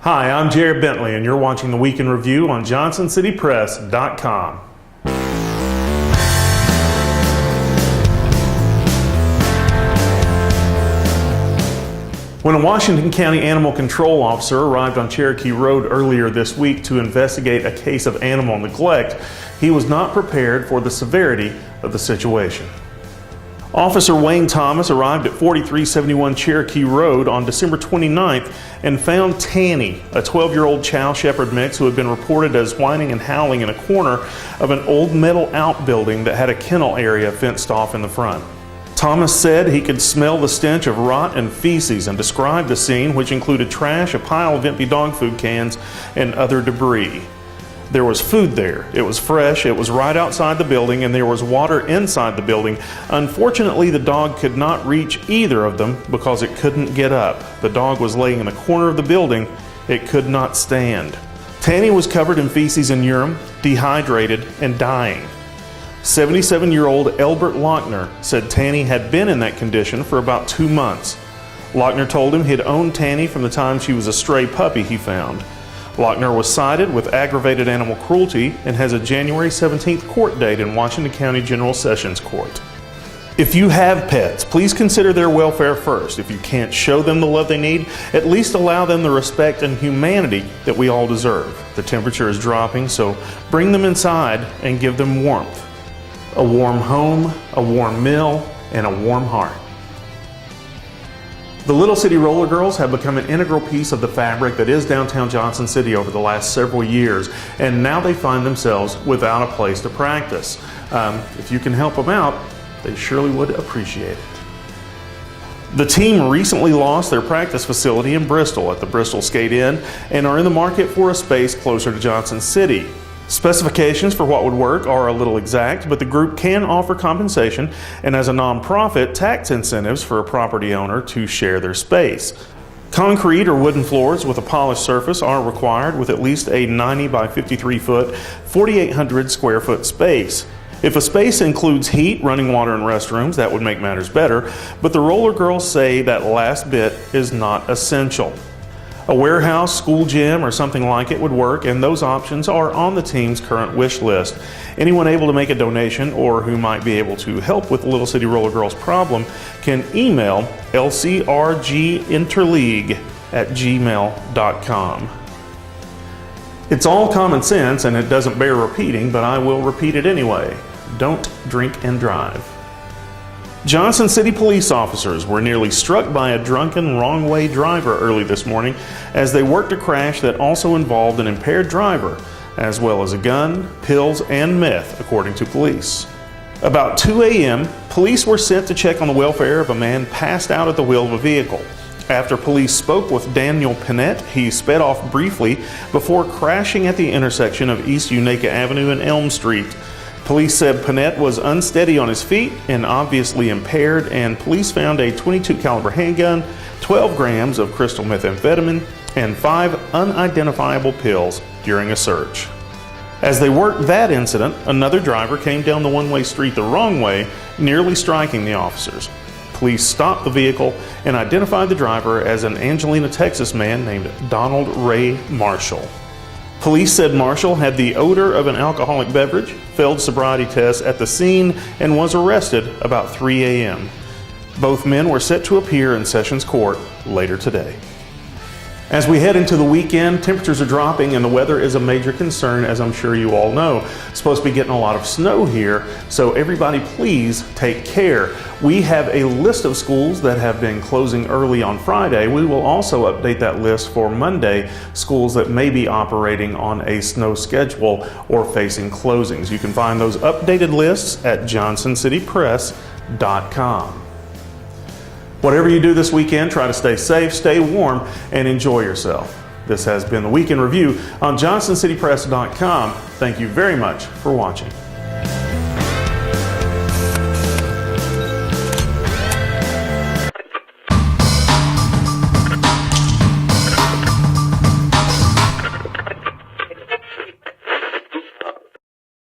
Hi, I'm Jared Bentley, and you're watching the Week in Review on jcpvideo.com. When a Washington County animal control officer arrived on Cherokee Road earlier this week to investigate a case of animal neglect, he was not prepared for the severity of the situation. Officer Wayne Thomas arrived at 4371 Cherokee Road on December 29th and found Tanny, a 12-year-old Chow Shepherd mix who had been reported as whining and howling in a corner of an old metal outbuilding that had a kennel area fenced off in the front. Thomas said he could smell the stench of rot and feces and described the scene, which included trash, a pile of empty dog food cans, and other debris. There was food there. It was fresh, it was right outside the building, and there was water inside the building. Unfortunately, the dog could not reach either of them because it couldn't get up. The dog was laying in the corner of the building. It could not stand. Tanny was covered in feces and urine, dehydrated, and dying. 77-year-old Elbert Lochner said Tanny had been in that condition for about 2 months. Lochner told him he'd owned Tanny from the time she was a stray puppy he found. Lochner was cited with aggravated animal cruelty and has a January 17th court date in Washington County General Sessions Court. If you have pets, please consider their welfare first. If you can't show them the love they need, at least allow them the respect and humanity that we all deserve. The temperature is dropping, so bring them inside and give them warmth. A warm home, a warm meal, and a warm heart. The Little City Roller Girls have become an integral piece of the fabric that is downtown Johnson City over the last several years, and now they find themselves without a place to practice. If you can help them out, they surely would appreciate it. The team recently lost their practice facility in Bristol at the Bristol Skate Inn and are in the market for a space closer to Johnson City. Specifications for what would work are a little exact, but the group can offer compensation and, as a nonprofit, tax incentives for a property owner to share their space. Concrete or wooden floors with a polished surface are required with at least a 90 by 53 foot, 4,800 square foot space. If a space includes heat, running water, and restrooms, that would make matters better, but the Roller Girls say that last bit is not essential. A warehouse, school gym, or something like it would work, and those options are on the team's current wish list. Anyone able to make a donation or who might be able to help with the Little City Roller Girls problem can email lcrginterleague@gmail.com. It's all common sense and it doesn't bear repeating, but I will repeat it anyway. Don't drink and drive. Johnson City police officers were nearly struck by a drunken wrong-way driver early this morning as they worked a crash that also involved an impaired driver, as well as a gun, pills, and meth, according to police. About 2 a.m., police were sent to check on the welfare of a man passed out at the wheel of a vehicle. After police spoke with Daniel Pinette, he sped off briefly before crashing at the intersection of East Unaka Avenue and Elm Street. Police said Pinette was unsteady on his feet and obviously impaired, and police found a .22 caliber handgun, 12 grams of crystal methamphetamine, and 5 unidentifiable pills during a search. As they worked that incident, another driver came down the one-way street the wrong way, nearly striking the officers. Police stopped the vehicle and identified the driver as an Angelina, Texas man named Donald Ray Marshall. Police said Marshall had the odor of an alcoholic beverage, failed sobriety tests at the scene, and was arrested about 3 a.m. Both men were set to appear in Sessions Court later today. As we head into the weekend, temperatures are dropping and the weather is a major concern, as I'm sure you all know. It's supposed to be getting a lot of snow here, so everybody please take care. We have a list of schools that have been closing early on Friday. We will also update that list for Monday, schools that may be operating on a snow schedule or facing closings. You can find those updated lists at jcpvideo.com. Whatever you do this weekend, try to stay safe, stay warm, and enjoy yourself. This has been the Week in Review on jcpvideo.com. Thank you very much for watching.